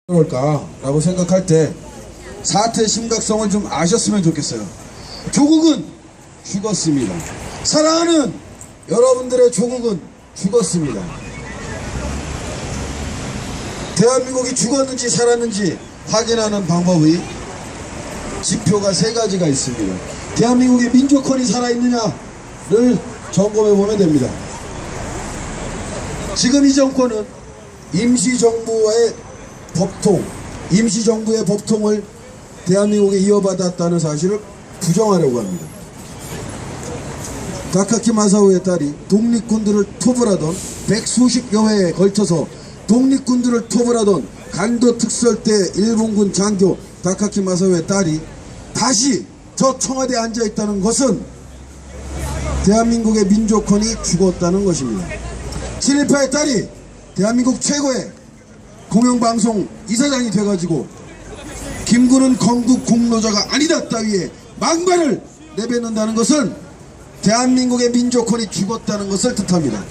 올까라고 생각할 때 사태의 심각성을 좀 아셨으면 좋겠어요. 조국은 죽었습니다. 사랑하는 여러분들의 조국은 죽었습니다. 대한민국이 죽었는지 살았는지 확인하는 방법의 지표가 세 가지가 있습니다. 대한민국의 민주권이 살아있느냐를 점검해 보면 됩니다. 지금 이 정권은 임시정부의 법통을 대한민국에 이어받았다는 사실을 부정하려고 합니다. 다카키 마사오의 딸이 독립군들을 토벌하던 백수십여 회에 걸쳐서 독립군들을 토벌하던 간도 특설대 일본군 장교 다카키 마사오의 딸이 다시 저 청와대에 앉아있다는 것은 대한민국의 민족권이 죽었다는 것입니다. 친일파의 딸이 대한민국 최고의 공영방송 이사장이 돼가지고 김구는 건국 공로자가 아니다 따위의 망발을 내뱉는다는 것은 대한민국의 민족권이 죽었다는 것을 뜻합니다.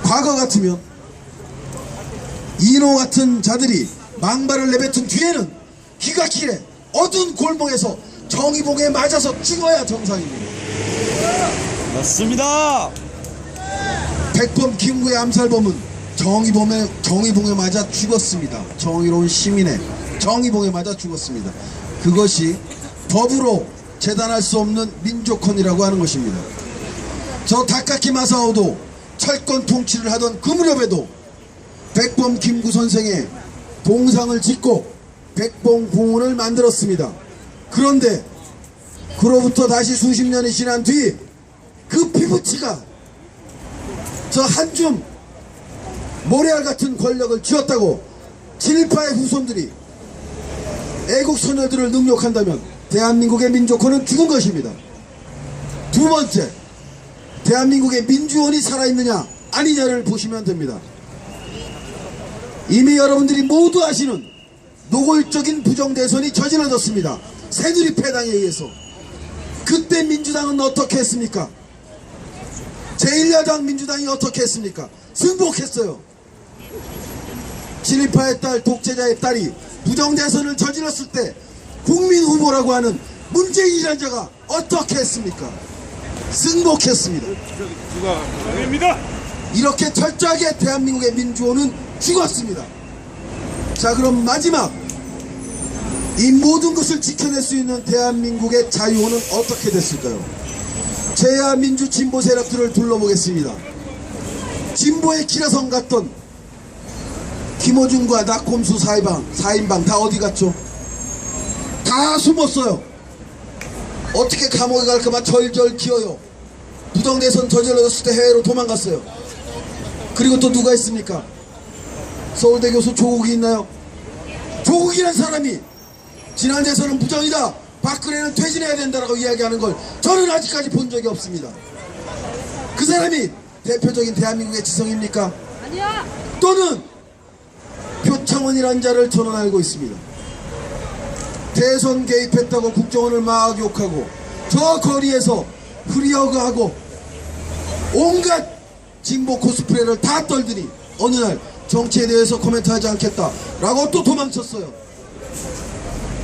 과거 같으면 이노 같은 자들이 망발을 내뱉은 뒤에는 기가 막히게 어두운 골목에서 정의봉에 맞아서 죽어야 정상입니다. 맞습니다. 백범 김구의 암살범은 정의봉에 맞아 죽었습니다. 정의로운 시민의 정의봉에 맞아 죽었습니다. 그것이 법으로 재단할 수 없는 민족권이라고 하는 것입니다. 저 다카키 마사오도 철권 통치를 하던 그 무렵에도 백범 김구 선생의 동상을 짓고 백범 공원을 만들었습니다. 그런데 그로부터 다시 수십 년이 지난 뒤 그 피부치가 저 한줌 모래알 같은 권력을 쥐었다고 친일파의 후손들이 애국 소녀들을 능욕한다면 대한민국의 민족권은 죽은 것입니다. 두 번째, 대한민국의 민주원이 살아있느냐 아니냐를 보시면 됩니다. 이미 여러분들이 모두 아시는 노골적인 부정대선이 저질러졌습니다. 새누리 패당에 의해서. 그때 민주당은 어떻게 했습니까? 제1야당 민주당이 어떻게 했습니까? 승복했어요. 친일파의 딸, 독재자의 딸이 부정대선을 저질렀을 때 국민 후보라고 하는 문재인이라는 자가 어떻게 했습니까? 승복했습니다. 이렇게 철저하게 대한민국의 민주화는 죽었습니다. 자, 그럼 마지막 이 모든 것을 지켜낼 수 있는 대한민국의 자유는 어떻게 됐을까요? 제야 민주 진보 세력들을 둘러보겠습니다. 진보의 기라성 같던 김어준과 낙곰수 4인방 다 어디 갔죠? 다 숨었어요. 어떻게 감옥에 갈까봐 절절 기어요. 부정대선 저질러졌을 때 해외로 도망갔어요. 그리고 또 누가 있습니까? 서울대 교수 조국이 있나요? 조국이라는 사람이 지난 대선은 부정이다, 박근혜는 퇴진해야 된다라고 이야기하는 걸 저는 아직까지 본 적이 없습니다. 그 사람이 대표적인 대한민국의 지성입니까? 아니야. 또는 표창원이라는 자를 저는 알고 있습니다. 대선 개입했다고 국정원을 막 욕하고 저 거리에서 프리허그하고 온갖 진보 코스프레를 다 떨더니 어느 날 정치에 대해서 코멘트하지 않겠다라고 또 도망쳤어요.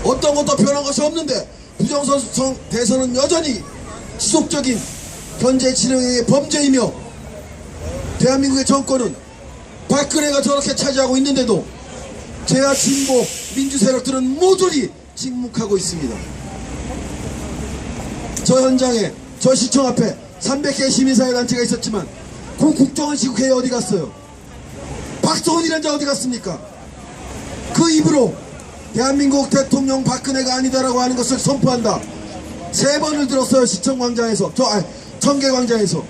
어떤 것도 변한 것이 없는데 부정선 대선은 여전히 지속적인 현재 진행의 범죄이며 대한민국의 정권은 박근혜가 저렇게 차지하고 있는데도 제야 진보 민주 세력들은 모조리 침묵하고 있습니다. 저 현장에 저 시청 앞에 300개 시민사회단체가 있었지만 그 국정원 시국회에 어디 갔어요? 박성훈이라는 자 어디 갔습니까? 그 입으로 대한민국 대통령 박근혜가 아니다라고 하는 것을 선포한다. 3번을 들었어요. 시청광장에서 청계광장에서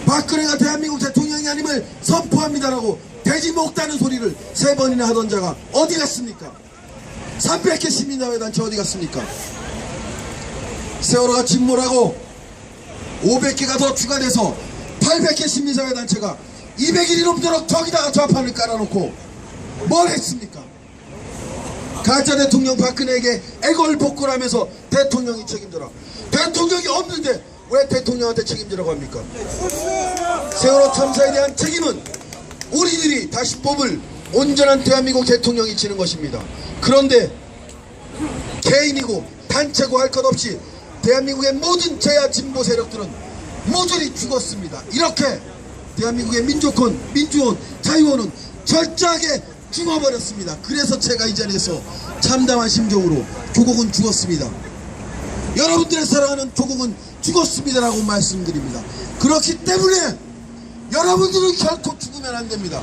박근혜가 대한민국 대통령이 아님을 선포합니다라고 돼지 먹다는 소리를 3번이나 하던 자가 어디 갔습니까? 300개 시민사회단체 어디 갔습니까? 세월호가 침몰하고 500개가 더 추가돼서 800개 시민사회단체가 200일이 넘도록 저기다가 좌판을 깔아놓고 뭘 했습니까? 가짜 대통령 박근혜에게 애걸복걸 하면서 대통령이 책임져라. 대통령이 없는데 왜 대통령한테 책임지라고 합니까? 세월호 참사에 대한 책임은 우리들이 다시 뽑을 온전한 대한민국 대통령이 지는 것입니다. 그런데 개인이고 단체고 할 것 없이 대한민국의 모든 제야 진보 세력들은 모조리 죽었습니다. 이렇게 대한민국의 민주권, 민주원, 자유원은 철저하게 죽어버렸습니다. 그래서 제가 이 자리에서 참담한 심정으로 조국은 죽었습니다, 여러분들의 사랑하는 조국은 죽었습니다라고 말씀드립니다. 그렇기 때문에 여러분들은 결코 죽으면 안 됩니다.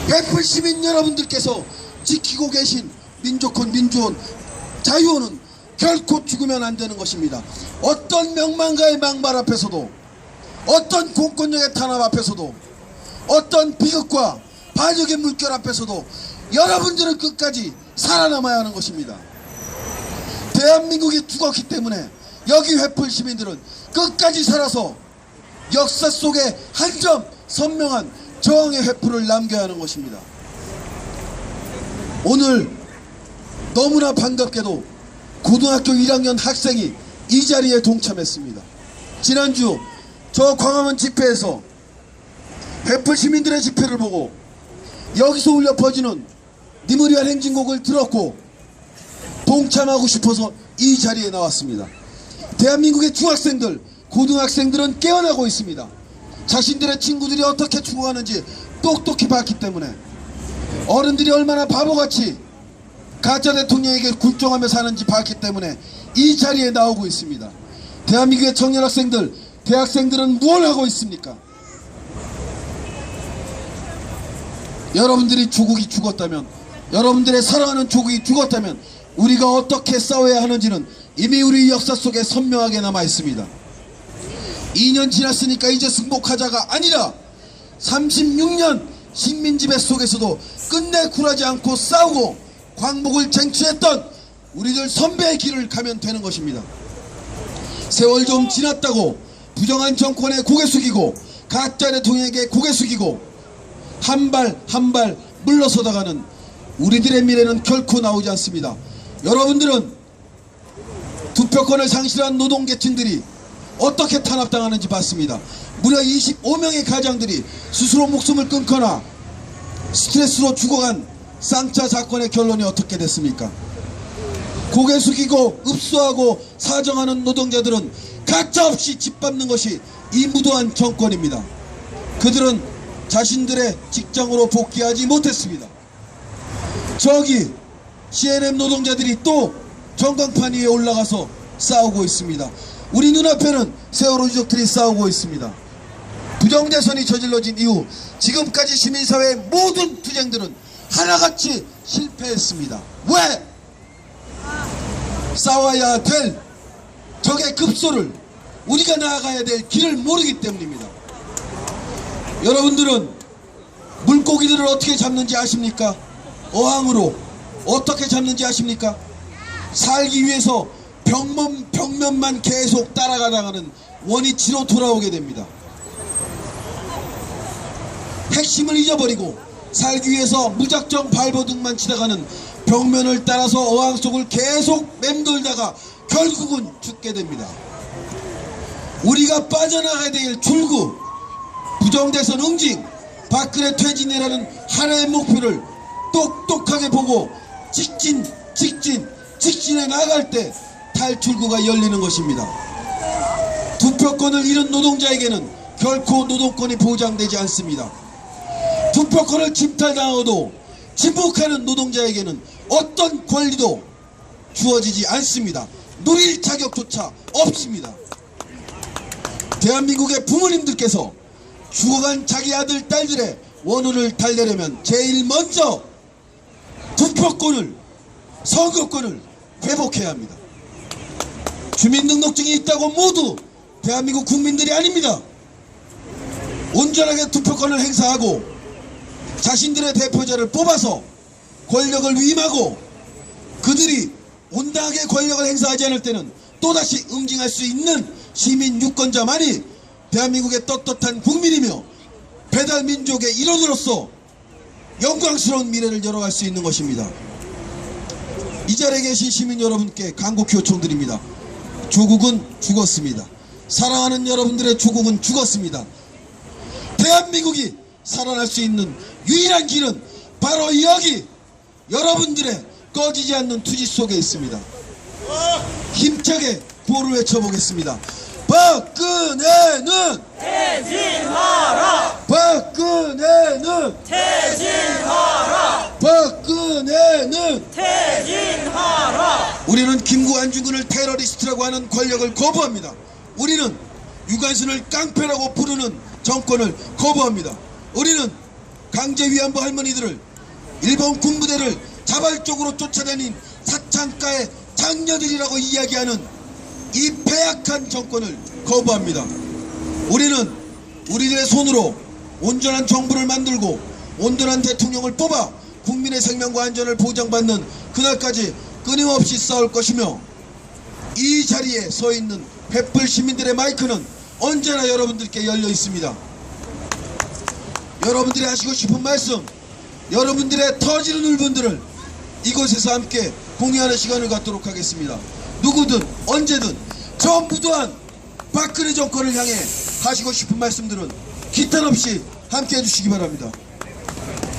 베풀 시민 여러분들께서 지키고 계신 민주권, 민주원, 자유원은 결코 죽으면 안 되는 것입니다. 어떤 명망가의 망발 앞에서도, 어떤 공권력의 탄압 앞에서도, 어떤 비극과 반역의 물결 앞에서도 여러분들은 끝까지 살아남아야 하는 것입니다. 대한민국이 죽었기 때문에 여기 회풀 시민들은 끝까지 살아서 역사 속에 한 점 선명한 저항의 회풀을 남겨야 하는 것입니다. 오늘 너무나 반갑게도 고등학교 1학년 학생이 이 자리에 동참했습니다. 지난주 저 광화문 집회에서 회풀 시민들의 집회를 보고 여기서 울려 퍼지는 님을 위한 행진곡을 들었고 동참하고 싶어서 이 자리에 나왔습니다. 대한민국의 중학생들, 고등학생들은 깨어나고 있습니다. 자신들의 친구들이 어떻게 죽어가는지 똑똑히 봤기 때문에, 어른들이 얼마나 바보같이 가짜 대통령에게 굴종하며 사는지 봤기 때문에 이 자리에 나오고 있습니다. 대한민국의 청년 학생들, 대학생들은 무엇을 하고 있습니까? 여러분들이 조국이 죽었다면, 여러분들의 사랑하는 조국이 죽었다면 우리가 어떻게 싸워야 하는지는 이미 우리 역사 속에 선명하게 남아 있습니다. 2년 지났으니까 이제 승복하자가 아니라 36년 식민지배 속에서도 끝내 굴하지 않고 싸우고 광복을 쟁취했던 우리들 선배의 길을 가면 되는 것입니다. 세월 좀 지났다고 부정한 정권에 고개 숙이고 가짜 대통령에게 고개 숙이고 한 발 한 발 물러서다가는 우리들의 미래는 결코 나오지 않습니다. 여러분들은 투표권을 상실한 노동계층들이 어떻게 탄압당하는지 봤습니다. 무려 25명의 가장들이 스스로 목숨을 끊거나 스트레스로 죽어간 쌍차 사건의 결론이 어떻게 됐습니까? 고개 숙이고 읍소하고 사정하는 노동자들은 가짜없이 짓밟는 것이 이 무도한 정권입니다. 그들은 자신들의 직장으로 복귀하지 못했습니다. 저기 CNM 노동자들이 또 전광판 위에 올라가서 싸우고 있습니다. 우리 눈앞에는 세월호 유족들이 싸우고 있습니다. 부정대선이 저질러진 이후 지금까지 시민사회의 모든 투쟁들은 하나같이 실패했습니다. 왜? 싸워야 될 적의 급소를, 우리가 나아가야 될 길을 모르기 때문입니다. 여러분들은 물고기들을 어떻게 잡는지 아십니까? 어항으로 어떻게 잡는지 아십니까? 살기 위해서 벽면만 계속 따라가다가는 원위치로 돌아오게 됩니다. 핵심을 잊어버리고 살기 위해서 무작정 발버둥만 치다가는 벽면을 따라서 어항 속을 계속 맴돌다가 결국은 죽게 됩니다. 우리가 빠져나가야 될 출구, 부정대선 응징, 박근혜 퇴진이라는 하나의 목표를 똑똑하게 보고 직진해 나갈 때 탈출구가 열리는 것입니다. 투표권을 잃은 노동자에게는 결코 노동권이 보장되지 않습니다. 투표권을 침탈당하고도 침묵하는 노동자에게는 어떤 권리도 주어지지 않습니다. 누릴 자격조차 없습니다. 대한민국의 부모님들께서 죽어간 자기 아들, 딸들의 원혼을 달래려면 제일 먼저 투표권을, 선거권을 회복해야 합니다. 주민등록증이 있다고 모두 대한민국 국민들이 아닙니다. 온전하게 투표권을 행사하고 자신들의 대표자를 뽑아서 권력을 위임하고 그들이 온당하게 권력을 행사하지 않을 때는 또다시 응징할 수 있는 시민 유권자만이 대한민국의 떳떳한 국민이며 배달민족의 일원으로서 영광스러운 미래를 열어갈 수 있는 것입니다. 이 자리에 계신 시민 여러분께 간곡히 요청드립니다. 조국은 죽었습니다. 사랑하는 여러분들의 조국은 죽었습니다. 대한민국이 살아날 수 있는 유일한 길은 바로 여기 여러분들의 꺼지지 않는 투지 속에 있습니다. 힘차게 구호를 외쳐보겠습니다. 박근혜는 퇴진하라! 박근혜는 퇴진하라! 박근혜는 퇴진하라! 우리는 김구 안중근을 테러리스트라고 하는 권력을 거부합니다. 우리는 유관순을 깡패라고 부르는 정권을 거부합니다. 우리는 강제 위안부 할머니들을 일본 군부대를 자발적으로 쫓아다닌 사창가의 장녀들이라고 이야기하는 이 패악한 정권을 거부합니다. 우리는 우리들의 손으로 온전한 정부를 만들고 온전한 대통령을 뽑아 국민의 생명과 안전을 보장받는 그날까지 끊임없이 싸울 것이며, 이 자리에 서 있는 횃불 시민들의 마이크는 언제나 여러분들께 열려 있습니다. 여러분들이 하시고 싶은 말씀, 여러분들의 터지는 울분들을 이곳에서 함께 공유하는 시간을 갖도록 하겠습니다. 누구든 언제든 저 무도한 박근혜 정권을 향해 하시고 싶은 말씀들은 기탄 없이 함께 해주시기 바랍니다.